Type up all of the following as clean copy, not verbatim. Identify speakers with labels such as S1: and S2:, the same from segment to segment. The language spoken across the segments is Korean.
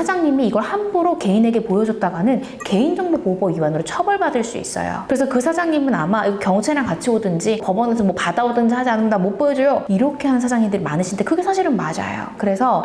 S1: 사장님이 이걸 함부로 개인에게 보여줬다가는 개인정보보호 위반으로 처벌받을 수 있어요. 그래서 그 사장님은 아마 이거 경찰이랑 같이 오든지 법원에서 뭐 받아오든지 하지 않으면 나 못 보여줘요, 이렇게 하는 사장님들이 많으신데 그게 사실은 맞아요. 그래서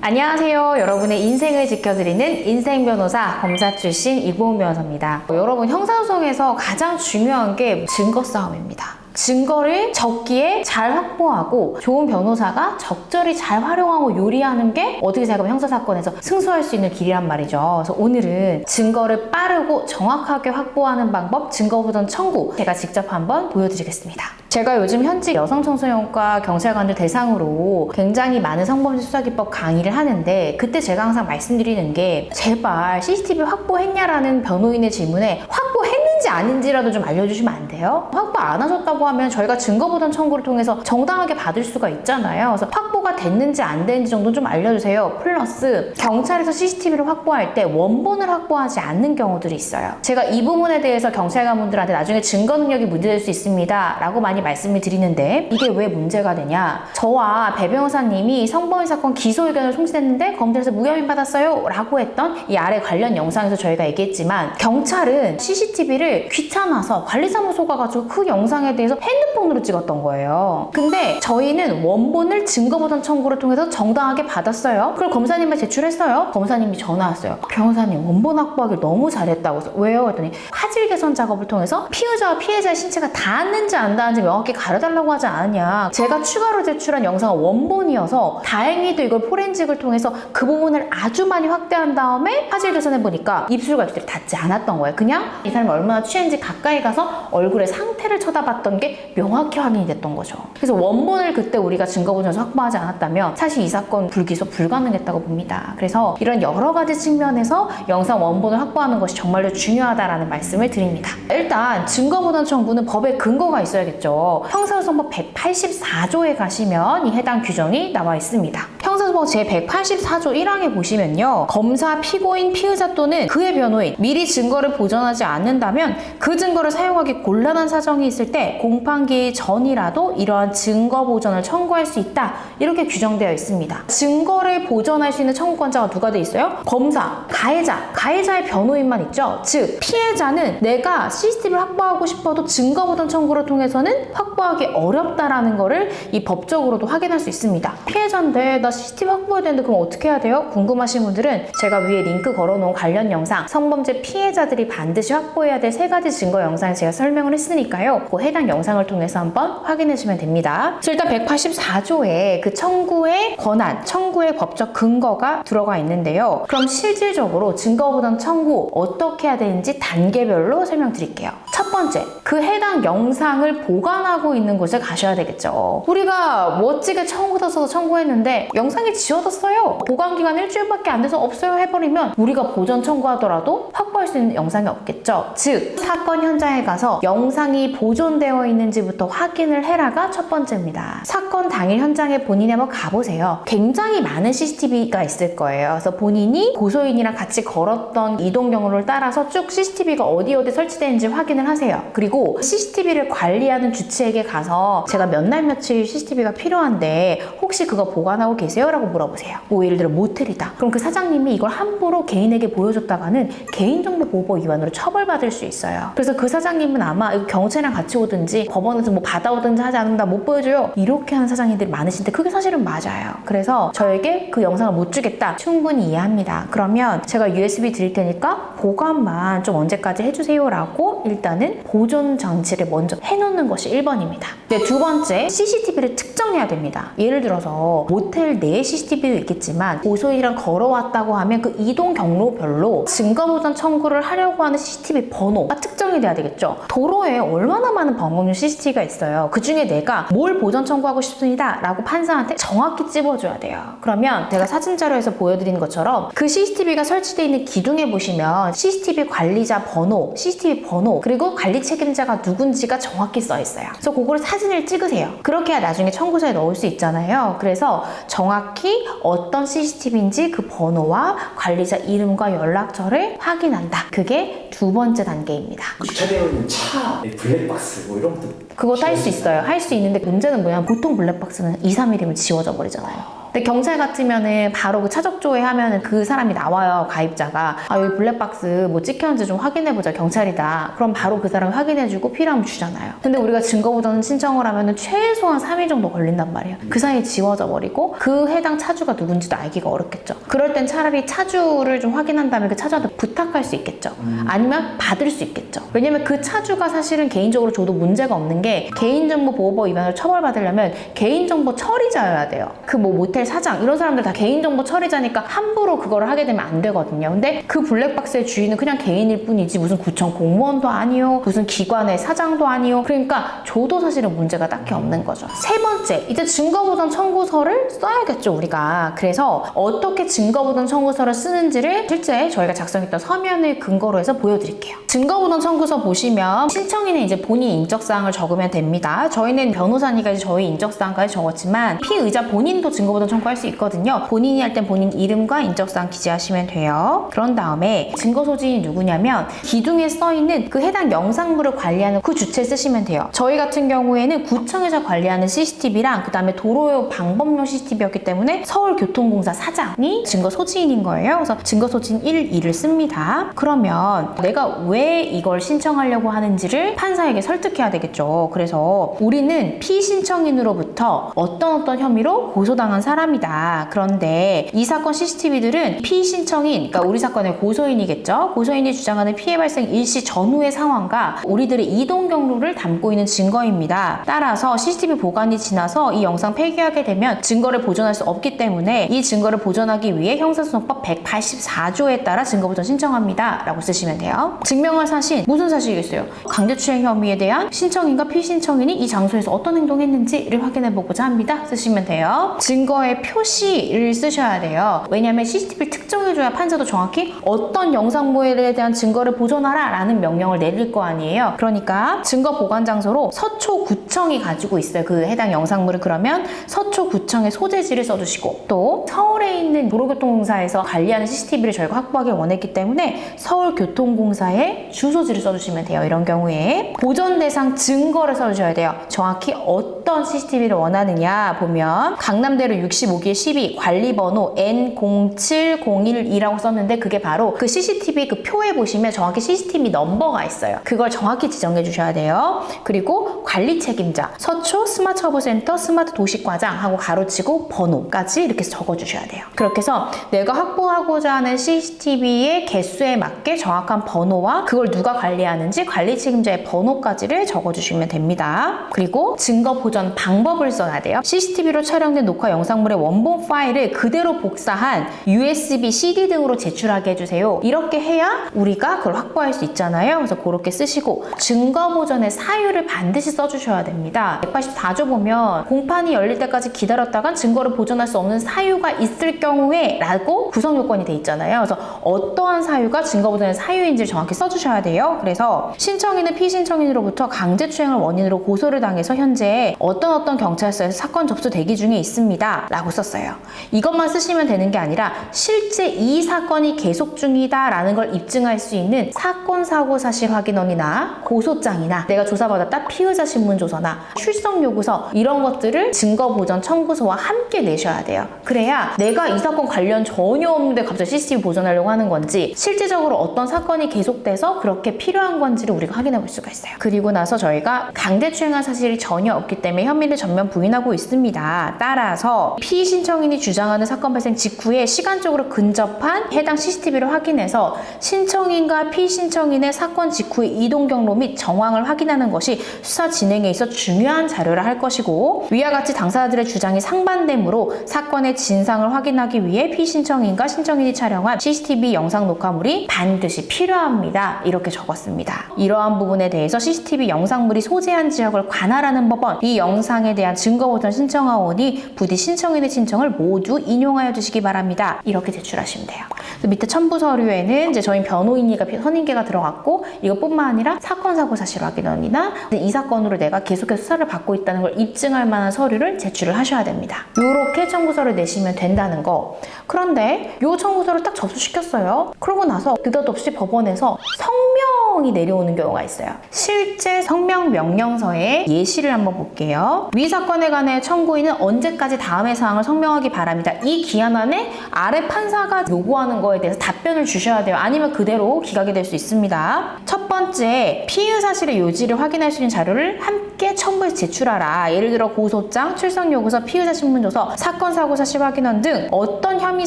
S1: 안녕하세요. 여러분의 인생을 지켜드리는 인생변호사 검사 출신 이보은 변호사입니다. 여러분, 형사소송에서 가장 중요한 게 증거 싸움입니다. 증거를 적기에 잘 확보하고 좋은 변호사가 적절히 잘 활용하고 요리하는 게 어떻게 생각하면 형사사건에서 승소할 수 있는 길이란 말이죠. 그래서 오늘은 증거를 빠르고 정확하게 확보하는 방법, 증거보전 청구, 제가 직접 한번 보여드리겠습니다. 제가 요즘 현직 여성청소년과 경찰관들 대상으로 굉장히 많은 성범죄 수사기법 강의를 하는데, 그때 제가 항상 말씀드리는 게 제발 CCTV 확보했냐라는 변호인의 질문에 확보했는지 아닌지라도 좀 알려주시면 안 돼요? 확보 안 하셨다고 하면 저희가 증거보전 청구를 통해서 정당하게 받을 수가 있잖아요. 그래서 확보가 됐는지 안 됐는지 정도 좀 알려주세요. 플러스 경찰에서 CCTV를 확보할 때 원본을 확보하지 않는 경우들이 있어요. 제가 이 부분에 대해서 경찰관분들한테 나중에 증거 능력이 문제될 수 있습니다 라고 많이 말씀을 드리는데, 이게 왜 문제가 되냐, 저와 배 변호사님이 성범죄 사건 기소 의견을 송치했는데 검찰에서 무혐의 받았어요 라고 했던 이 아래 관련 영상에서 저희가 얘기했지만, 경찰은 CCTV를 귀찮아서 관리사무소 가가지고 그 영상에 대해서 핸드폰으로 찍었던 거예요. 근데 저희는 원본을 증거보전 청구를 통해서 정당하게 받았어요. 그걸 검사님에 제출했어요. 검사님이 전화 왔어요. 변호사님, 원본 확보하길 너무 잘했다고. 해서 왜요? 했더니 화질 개선 작업을 통해서 피의자와 피해자의 신체가 닿았는지 안 닿았는지 명확히 가려달라고 하지 않았냐. 제가 추가로 제출한 영상은 원본이어서 다행히도 이걸 포렌식을 통해서 그 부분을 아주 많이 확대한 다음에 화질 개선해보니까 입술과 입술이 닿지 않았던 거예요. 그냥 이 사람이 얼마나 취했는지 가까이 가서 얼굴의 상태를 쳐다봤던 게 명확히 확인이 됐던 거죠. 그래서 원본을 그때 우리가 증거보전에서 확보하지 않았다면 사실 이 사건 불기소 불가능했다고 봅니다. 그래서 이런 여러 가지 측면에서 영상 원본을 확보하는 것이 정말로 중요하다라는 말씀을 드립니다. 일단 증거보전 청구는 법에 근거가 있어야겠죠. 형사소송법 184조에 가시면 이 해당 규정이 나와 있습니다. 형사소송 제184조 1항에 보시면요, 검사, 피고인, 피의자 또는 그의 변호인 미리 증거를 보전하지 않는다면 그 증거를 사용하기 곤란한 사정이 있을 때 공판기 전이라도 이러한 증거 보전을 청구할 수 있다, 이렇게 규정되어 있습니다. 증거를 보전할 수 있는 청구권자가 누가 돼 있어요? 검사, 가해자의 변호인만 있죠. 즉 피해자는 내가 CCTV를 확보하고 싶어도 증거 보전 청구를 통해서는 확보하기 어렵다라는 거를 이 법적으로도 확인할 수 있습니다. 피해자인데 나 CCTV 확보해야 되는데 그럼 어떻게 해야 돼요? 궁금하신 분들은 제가 위에 링크 걸어놓은 관련 영상, 성범죄 피해자들이 반드시 확보해야 될 3가지 증거 영상에 제가 설명을 했으니까요, 그 해당 영상을 통해서 한번 확인해 주시면 됩니다. 일단 184조에 그 청구의 권한, 청구의 법적 근거가 들어가 있는데요. 그럼 실질적으로 증거보전 청구 어떻게 해야 되는지 단계별로 설명드릴게요. 첫 번째, 그 해당 영상을 보관하고 있는 곳에 가셔야 되겠죠. 우리가 멋지게 청구서 써서 청구했는데 영상이 지워졌어요. 보관기간 일주일밖에 안 돼서 없어요 해버리면 우리가 보전 청구하더라도 확보할 수 있는 영상이 없겠죠. 즉 사건 현장에 가서 영상이 보존되어 있는지부터 확인을 해라가 첫 번째입니다. 사건 당일 현장에 본인이 한번 가보세요. 굉장히 많은 CCTV가 있을 거예요. 그래서 본인이 고소인이랑 같이 걸었던 이동 경로를 따라서 쭉 CCTV가 어디 설치되어 있는지 확인을 하세요. 그리고 CCTV를 관리하는 주체에게 가서 제가 몇 날 며칠 CCTV가 필요한데 혹시 그거 보관하고 계세요? 라고 물어보세요. 뭐 예를 들어 모텔이다. 그럼 그 사장님이 이걸 함부로 개인에게 보여줬다가는 개인정보보호 위반으로 처벌받을 수 있어요. 그래서 그 사장님은 아마 이거 경찰이랑 같이 오든지 법원에서 뭐 받아오든지 하지 않으면 나 못 보여줘요, 이렇게 하는 사장님들이 많으신데 그게 사실은 맞아요. 그래서 저에게 그 영상을 못 주겠다, 충분히 이해합니다. 그러면 제가 USB 드릴 테니까 보관만 좀 언제까지 해주세요 라고 일단은 보존 장치를 먼저 해놓는 것이 1번입니다. 네, 두 번째, CCTV를 특정해야 됩니다. 예를 들어서 모텔 내에 CCTV도 있겠지만 고소인이랑 걸어왔다고 하면 그 이동 경로별로 증거보전 청구를 하려고 하는 CCTV 번호가 특정이 돼야 되겠죠. 도로에 얼마나 많은 방법용 CCTV가 있어요. 그 중에 내가 뭘 보전 청구하고 싶습니다 라고 판사한테 정확히 찝어줘야 돼요. 그러면 제가 사진 자료에서 보여드리는 것처럼 그 CCTV가 설치되어 있는 기둥에 보시면 CCTV 관리자 번호, CCTV 번호, 그리고 관리 책임자가 누군지가 정확히 써 있어요. 그래서 그거를 사진을 찍으세요. 그렇게 해야 나중에 청구서에 넣을 수 있잖아요. 거예요. 그래서 정확히 어떤 CCTV인지 그 번호와 관리자 이름과 연락처를 확인한다. 그게 두 번째 단계입니다.
S2: 주차되어 있는 차, 블랙박스 뭐 이런 것도
S1: 그것도 할 수 있어요. 할 수 있는데 문제는 뭐냐면 보통 블랙박스는 2, 3일이면 지워져 버리잖아요. 근데 경찰 같으면은 바로 그 차적조회 하면은 그 사람이 나와요. 가입자가. 아, 여기 블랙박스 뭐 찍혔는지 좀 확인해보자. 경찰이다. 그럼 바로 그 사람이 확인해주고 필요하면 주잖아요. 근데 우리가 증거보전 신청을 하면은 최소한 3일 정도 걸린단 말이에요. 그 사이에 지워져 버리고 그 해당 차주가 누군지도 알기가 어렵겠죠. 그럴 땐 차라리 차주를 좀 확인한 다음에 그 차주한테 부탁할 수 있겠죠. 아니면 받을 수 있겠죠. 왜냐면 그 차주가 사실은 개인적으로 줘도 문제가 없는 게 개인정보보호법 위반으로 처벌받으려면 개인정보 처리자여야 돼요. 그 뭐 모텔 사장 이런 사람들 다 개인정보 처리자니까 함부로 그거를 하게 되면 안 되거든요. 근데 그 블랙박스의 주인은 그냥 개인일 뿐이지 무슨 구청 공무원도 아니요, 무슨 기관의 사장도 아니요. 그러니까 줘도 사실은 문제가 딱히 없는 거죠. 세 번째, 이제 증거보전 청구서를 써야겠죠, 우리가. 그래서 어떻게 증거보전 청구서를 쓰는지를 실제 저희가 작성했던 서면을 근거로 해서 보여드릴게요. 증거보전 청구서 보시면 신청인은 이제 본인 인적사항을 적으면 됩니다. 저희는 변호사니까 이제 저희 인적사항까지 적었지만 피의자 본인도 증거보전 청구할 수 있거든요. 본인이 할 땐 본인 이름과 인적사항 기재하시면 돼요. 그런 다음에 증거 소지인이 누구냐면 기둥에 써있는 그 해당 영상물을 관리하는 그 주체 쓰시면 돼요. 저희 같은 경우에는 구청에서 관리하는 CCTV랑 그 다음에 도로 방법용 CCTV였기 때문에 서울교통공사 사장이 증거 소지인인 거예요. 그래서 증거 소지인 1, 2를 씁니다. 그러면 내가 왜 이걸 신청하려고 하는지를 판사에게 설득해야 되겠죠. 그래서 우리는 피신청인으로부터 어떤 혐의로 고소당한 사람이다. 그런데 이 사건 CCTV들은 피신청인, 그러니까 우리 사건의 고소인이겠죠. 고소인이 주장하는 피해 발생 일시 전후의 상황과 우리들의 이동 경로를 담고 있는 증거입니다. 따라서 CCTV 보관이 지나서 이 영상 폐기하게 되면 증거를 보존할 수 없기 때문에 이 증거를 보존하기 위해 형사소송법 184조에 따라 증거보전 신청합니다. 라고 쓰시면 돼요. 증명할 사실, 무슨 사실이겠어요? 강제추행 혐의에 대한 신청인과 피신청인이 이 장소에서 어떤 행동했는지를 확인해보고자 합니다. 쓰시면 돼요. 증거의 표시를 쓰셔야 돼요. 왜냐하면 CCTV를 특정해줘야 판사도 정확히 어떤 영상물에 대한 증거를 보존하라 라는 명령을 내릴 거 아니에요. 그러니까 증거 보관 장소로 서초구청이 가지고 있어요. 그 해당 영상물을. 그러면 서초구청의 소재지를 써주시고, 또 서울에 있는 도로교통공사에서 관리하는 CCTV를 저희가 확보하길 원했기 때문에 서울교통공사의 주소지를 써주시면 돼요. 이런 경우에 보존 대상 증거를 써주셔야 돼요. 정확히 어떤 CCTV를 원하느냐 보면 강남대로 65길 12 관리번호 N07012라고 썼는데 그게 바로 그 CCTV 그 표에 보시면 정확히 CCTV 넘버가 있어요. 그걸 정확히 지정해 주셔야 돼요. 그리고 관리 책임자 서초 스마트 허브센터 스마트 도시과장 하고 가로치고 번호까지 이렇게 적어 주셔야 돼요. 그렇게 해서 내가 확보하고자 하는 CCTV의 개수에 맞게 정확한 번호와 그걸 누가 관리하는지 관리 책임자의 번호까지를 적어 주시면 됩니다. 그리고 증거 보존 방법을 써야 돼요. CCTV로 촬영된 녹화 영상물의 원본 파일을 그대로 복사한 USB, CD 등으로 제출하게 해주세요. 이렇게 해야 우리가 그걸 확보할 수 있잖아요. 그래서 그렇게 쓰시고 증거 보존의 사유를 반드시 써주셔야 됩니다. 184조 보면 공판이 열릴 때까지 기다렸다간 증거를 보존할 수 없는 사유가 있을 경우에 라고 구성 요건이 돼 있잖아요. 그래서 어떠한 사유가 증거 보존의 사유인지를 정확히 써주셔야 돼요. 그래서 신청인은 피신청인으로부터 강제추행을 원인으로 고소를 당해서 현재 어떤 경찰서에서 사건 접수 대기 중에 있습니다. 라고 썼어요. 이것만 쓰시면 되는 게 아니라 실제 이 사건이 계속 중이다 라는 걸 입증할 수 있는 사건 사고 사실 확인원이나 고소장이나 내가 조사받았다 피의자 신문조서나 출석 요구서 이런 것들을 증거 보전 청구서와 함께 내셔야 돼요. 그래야 내가 이 사건 관련 전혀 없는데 갑자기 CCTV 보존하려고 하는 건지 실제적으로 어떤 사건이 계속돼서 그렇게 필요한 건지를 우리가 확인해 볼 수가 있어요. 그리고 나서 저희가 강제추행한 사실이 전혀 없기 때문에 혐의를 전면 부인하고 있습니다. 따라서 피신청인이 주장하는 사건 발생 직후에 시간적으로 근접한 해당 CCTV를 확인해서 신청인과 피신청인의 사건 직후의 이동 경로 및 정황을 확인하는 것이 수사 진행에 있어 중요한 자료라 할 것이고, 위와 같이 당사자들의 주장이 상반되므로 사건의 진상을 확인하기 위해 피신청인과 신청인이 촬영한 CCTV 영상 녹화물이 반드시 필요합니다. 이렇게 적었습니다. 이러한 부분에 대해서 CCTV 영상물이 소재한 지역을 관할하는 법원, 이 영상에 대한 증거 보전 신청하오니 부디 신청인의 신청을 모두 인용하여 주시기 바랍니다. 이렇게 제출하시면 돼요. 그래서 밑에 첨부 서류에는 이제 저희 변호인이가 선임계가 들어갔고, 이것뿐만 아니라 사건 사고 사실 확인원이나 이 사건 사건으로 내가 계속해서 수사를 받고 있다는 걸 입증할 만한 서류를 제출을 하셔야 됩니다. 이렇게 청구서를 내시면 된다는 거. 그런데 이 청구서를 딱 접수시켰어요. 그러고 나서 느닷없이 법원에서 성명이 내려오는 경우가 있어요. 실제 성명 명령서의 예시를 한번 볼게요. 위 사건에 관해 청구인은 언제까지 다음의 사항을 성명하기 바랍니다. 이 기한 안에 아래 판사가 요구하는 거에 대해서 답변을 주셔야 돼요. 아니면 그대로 기각이 될 수 있습니다. 첫 번째, 피의 사실의 요지를 확인할 수 있는 자료를 함께 첨부해서 제출하라. 예를 들어 고소장, 출석요구서, 피의자 신문조서, 사건 사고 사실 확인원 등 어떤 혐의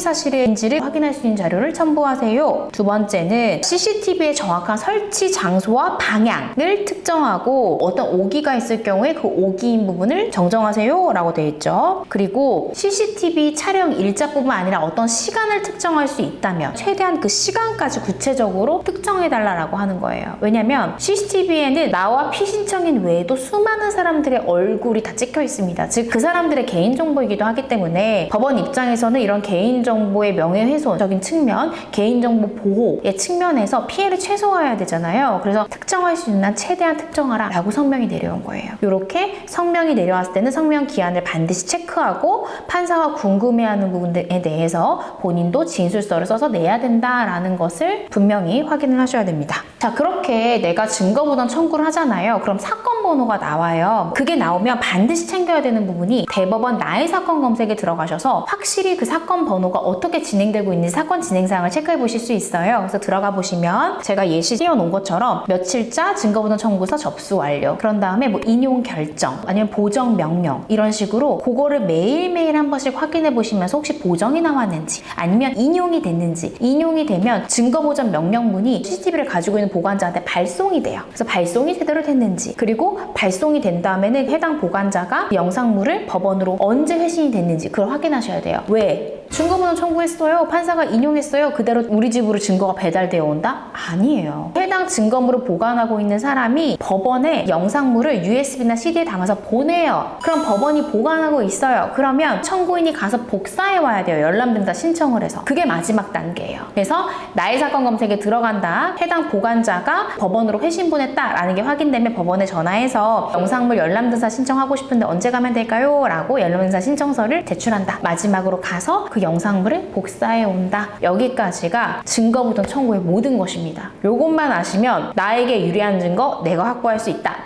S1: 사실인지를 확인할 수 있는 자료를 첨부하세요. 두 번째는 CCTV의 정확한 설치 장소와 방향을 특정하고 어떤 오기가 있을 경우에 그 오기인 부분을 정정하세요 라고 되어 있죠. 그리고 CCTV 촬영 일자뿐만 아니라 어떤 시간을 특정할 수 있다면 최대한 그 시간까지 구체적으로 특정해달라고 하는 거예요. 왜냐면 CCTV에는 나와 피신청인 외에도 수많은 사람들의 얼굴이 다 찍혀 있습니다. 즉 그 사람들의 개인정보이기도 하기 때문에 법원 입장에서는 이런 개인정보의 명예훼손적인 측면, 개인정보 보호의 측면에서 피해를 최소화해야 되잖아요. 그래서 특정할 수 있는 한 최대한 특정하라 라고 성명이 내려온 거예요. 이렇게 성명이 내려왔을 때는 성명 기한을 반드시 체크하고 판사가 궁금해하는 부분들에 대해서 본인도 진술서를 써서 내야 된다라는 것을 분명히 확인을 하셔야 됩니다. 자, 그렇게 내가 증거부담 청구를 하잖아요. 그럼 사건 번호가 나와요. 그게 나오면 반드시 챙겨야 되는 부분이 대법원 나의 사건 검색에 들어가셔서 확실히 그 사건 번호가 어떻게 진행되고 있는지 사건 진행 사항을 체크해 보실 수 있어요. 그래서 들어가 보시면 제가 예시 띄워놓은 것처럼 며칠자 증거부담 청구서 접수 완료. 그런 다음에 뭐 인용 결정 아니면 보정 명령 이런 식으로 그거를 매일매일 한 번씩 확인해 보시면서 혹시 보정이 나왔는지 아니면 인용이 됐는지, 인용이 되면 증거보전 명령문이 CCTV를 가지고 있는 보관자한테 발송이 돼요. 그래서 발송이 제대로 됐는지, 그리고 발송이 된 다음에는 해당 보관자가 영상물을 법원으로 언제 회신이 됐는지 그걸 확인하셔야 돼요. 왜? 증거부담 청구했어요. 판사가 인용했어요. 그대로 우리 집으로 증거가 배달되어 온다? 아니에요. 해당 증거물을 보관하고 있는 사람이 법원에 영상물을 USB나 CD에 담아서 보내요. 그럼 법원이 보관하고 있어요. 그러면 청구인이 가서 복사해 와야 돼요. 열람등사 신청을 해서. 그게 마지막 단계예요. 그래서 나의 사건 검색에 들어간다. 해당 보관자가 법원으로 회신 보냈다라는 게 확인되면 법원에 전화해서 영상물 열람등사 신청하고 싶은데 언제 가면 될까요? 라고 열람등사 신청서를 제출한다. 마지막으로 가서 그 영상물을 복사해 온다. 여기까지가 증거부담 청구의 모든 것입니다. 요것만 아시면 나에게 유리한 증거 내가 확보할 수 있다.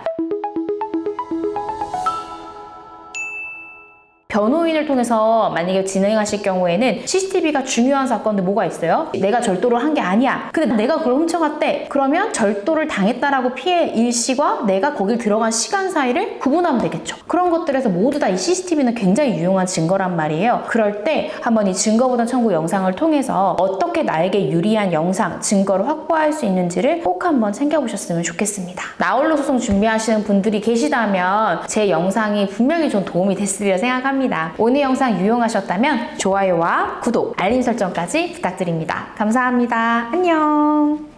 S1: 변호인을 통해서 만약에 진행하실 경우에는 CCTV가 중요한 사건들 뭐가 있어요? 내가 절도를 한 게 아니야. 근데 내가 그걸 훔쳐갔대. 그러면 절도를 당했다라고 피해 일시와 내가 거길 들어간 시간 사이를 구분하면 되겠죠. 그런 것들에서 모두 다 이 CCTV는 굉장히 유용한 증거란 말이에요. 그럴 때 한번 이 증거부담 청구 영상을 통해서 어떻게 나에게 유리한 영상, 증거를 확보할 수 있는지를 꼭 한번 챙겨보셨으면 좋겠습니다. 나홀로 소송 준비하시는 분들이 계시다면 제 영상이 분명히 좀 도움이 됐으리라 생각합니다. 오늘 영상 유용하셨다면 좋아요와 구독, 알림 설정까지 부탁드립니다. 감사합니다. 안녕.